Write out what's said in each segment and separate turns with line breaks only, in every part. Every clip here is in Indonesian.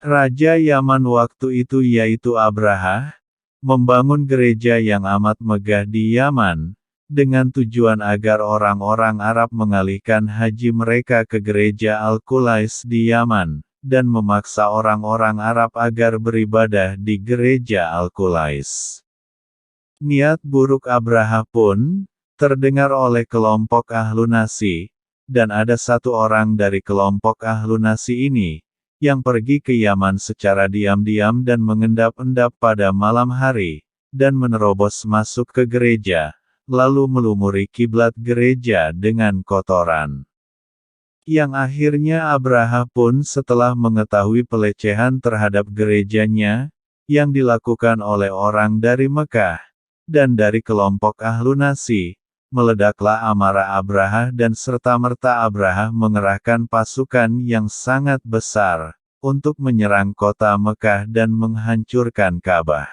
Raja Yaman waktu itu yaitu Abraha, membangun gereja yang amat megah di Yaman, dengan tujuan agar orang-orang Arab mengalihkan haji mereka ke gereja Al-Qulais di Yaman, dan memaksa orang-orang Arab agar beribadah di gereja Al-Qulais. Niat buruk Abraha pun terdengar oleh kelompok Ahlu Nasi, dan ada satu orang dari kelompok Ahlu Nasi ini, yang pergi ke Yaman secara diam-diam dan mengendap-endap pada malam hari, dan menerobos masuk ke gereja, lalu melumuri kiblat gereja dengan kotoran. Yang akhirnya Abraha pun setelah mengetahui pelecehan terhadap gerejanya, yang dilakukan oleh orang dari Mekah, dan dari kelompok Ahlu Nasi, meledaklah amarah Abraha dan serta-merta Abraha mengerahkan pasukan yang sangat besar, untuk menyerang kota Mekah dan menghancurkan Ka'bah.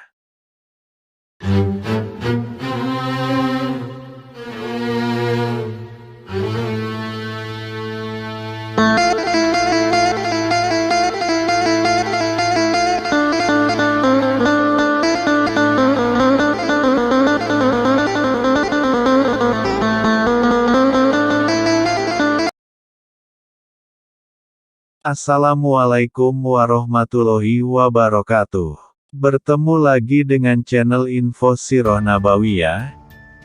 Assalamualaikum warahmatullahi wabarakatuh. Bertemu lagi dengan channel Info Sirah Nabawiyah,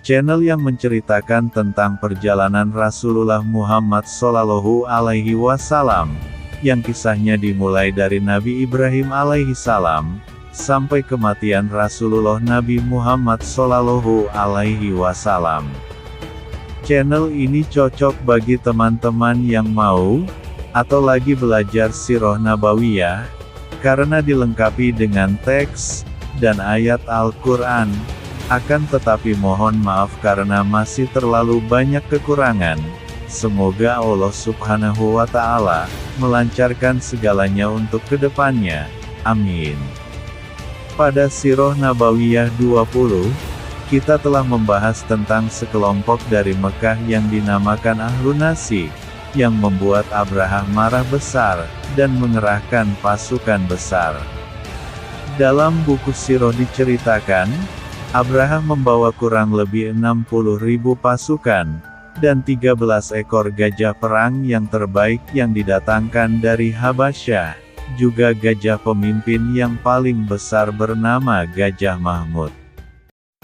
channel yang menceritakan tentang perjalanan Rasulullah Muhammad Shallallahu Alaihi Wasallam, yang kisahnya dimulai dari Nabi Ibrahim alaihi salam, sampai kematian Rasulullah Nabi Muhammad Shallallahu Alaihi Wasallam. Channel ini cocok bagi teman-teman yang mau atau lagi belajar Sirah Nabawiyah, karena dilengkapi dengan teks dan ayat Al-Quran. Akan tetapi mohon maaf karena masih terlalu banyak kekurangan. Semoga Allah Subhanahu wa Ta'ala melancarkan segalanya untuk kedepannya. Amin. Pada Sirah Nabawiyah 20, kita telah membahas tentang sekelompok dari Mekah yang dinamakan Ahlu Nasi, yang membuat Abraha marah besar, dan mengerahkan pasukan besar. Dalam buku Sirah diceritakan, Abraha membawa kurang lebih 60.000 pasukan, dan 13 ekor gajah perang yang terbaik yang didatangkan dari Habasyah, juga gajah pemimpin yang paling besar bernama Gajah Mahmud.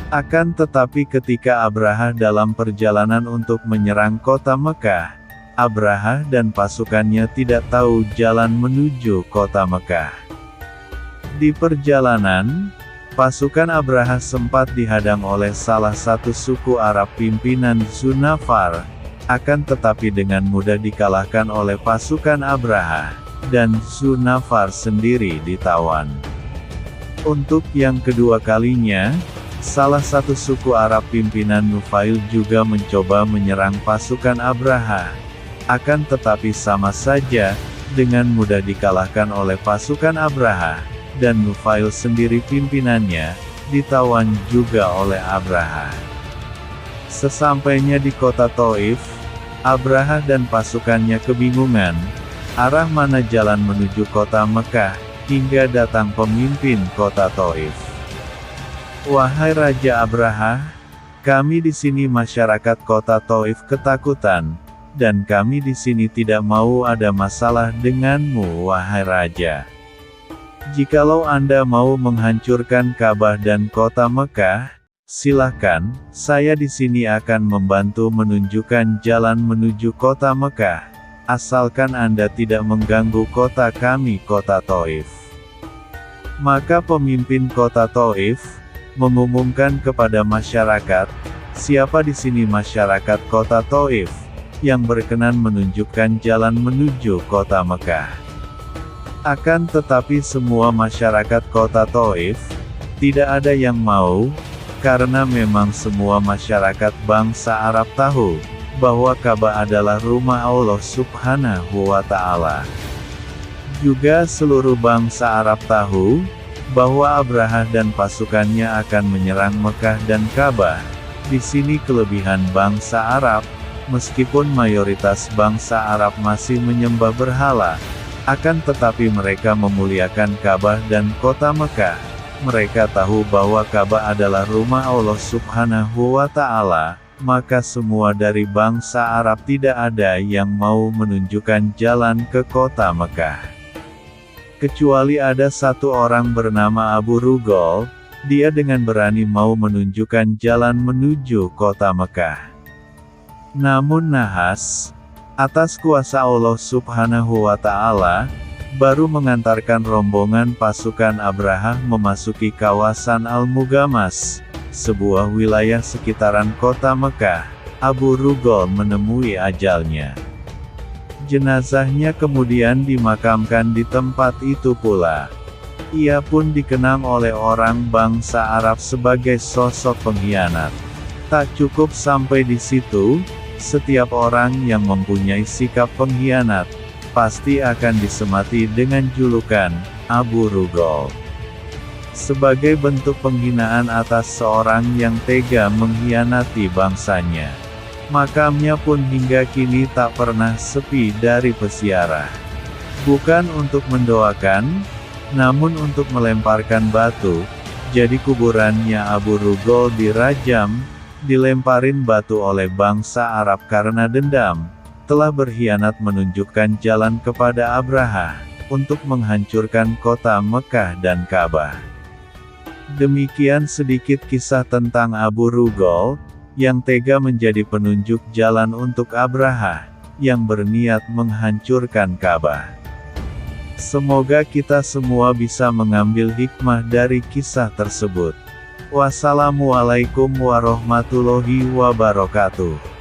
Akan tetapi ketika Abraha dalam perjalanan untuk menyerang kota Mekah, Abraha dan pasukannya tidak tahu jalan menuju kota Mekah. Di perjalanan, pasukan Abraha sempat dihadang oleh salah satu suku Arab pimpinan Zunafar, akan tetapi dengan mudah dikalahkan oleh pasukan Abraha, dan Zunafar sendiri ditawan. Untuk yang kedua kalinya, salah satu suku Arab pimpinan Nufail juga mencoba menyerang pasukan Abraha. Akan tetapi sama saja, dengan mudah dikalahkan oleh pasukan Abraha, dan Nufail sendiri pimpinannya, ditawan juga oleh Abraha. Sesampainya di kota Taif, Abraha dan pasukannya kebingungan, arah mana jalan menuju kota Mekah, hingga datang pemimpin kota Taif. Wahai Raja Abraha, kami di sini masyarakat kota Taif ketakutan, dan kami di sini tidak mau ada masalah denganmu wahai Raja. Jikalau Anda mau menghancurkan Ka'bah dan kota Mekah, silahkan, saya di sini akan membantu menunjukkan jalan menuju kota Mekah, asalkan Anda tidak mengganggu kota kami kota Taif. Maka pemimpin kota Taif mengumumkan kepada masyarakat, siapa di sini masyarakat kota Taif yang berkenan menunjukkan jalan menuju kota Mekah. Akan tetapi semua masyarakat kota Taif tidak ada yang mau, karena memang semua masyarakat bangsa Arab tahu bahwa Ka'bah adalah rumah Allah Subhanahu wa Ta'ala. Juga seluruh bangsa Arab tahu bahwa Abraha dan pasukannya akan menyerang Mekah dan Ka'bah. Di sini kelebihan bangsa Arab, meskipun mayoritas bangsa Arab masih menyembah berhala, Akan tetapi mereka memuliakan Ka'bah dan kota Mekah. Mereka tahu bahwa Ka'bah adalah rumah Allah Subhanahu wa Ta'ala, maka semua dari bangsa Arab tidak ada yang mau menunjukkan jalan ke kota Mekah. Kecuali ada satu orang bernama Abu Rugol, dia dengan berani mau menunjukkan jalan menuju kota Mekah. Namun nahas, atas kuasa Allah Subhanahu wa Ta'ala, baru mengantarkan rombongan pasukan Abraha memasuki kawasan Al-Mugamas, sebuah wilayah sekitaran kota Mekah. Abu Rugol menemui ajalnya. Jenazahnya kemudian dimakamkan di tempat itu pula. Ia pun dikenang oleh orang bangsa Arab sebagai sosok pengkhianat. Tak cukup sampai di situ, setiap orang yang mempunyai sikap pengkhianat pasti akan disemati dengan julukan Abu Rugol. Sebagai bentuk penghinaan atas seorang yang tega mengkhianati bangsanya. Makamnya pun hingga kini tak pernah sepi dari peziarah. Bukan untuk mendoakan, namun untuk melemparkan batu. Jadi kuburannya Abu Rugol dirajam, dilemparin batu oleh bangsa Arab karena dendam, telah berkhianat menunjukkan jalan kepada Abraha, untuk menghancurkan kota Mekah dan Ka'bah. Demikian sedikit kisah tentang Abu Rugol, yang tega menjadi penunjuk jalan untuk Abraha, yang berniat menghancurkan Ka'bah. Semoga kita semua bisa mengambil hikmah dari kisah tersebut. Wassalamualaikum warahmatullahi wabarakatuh.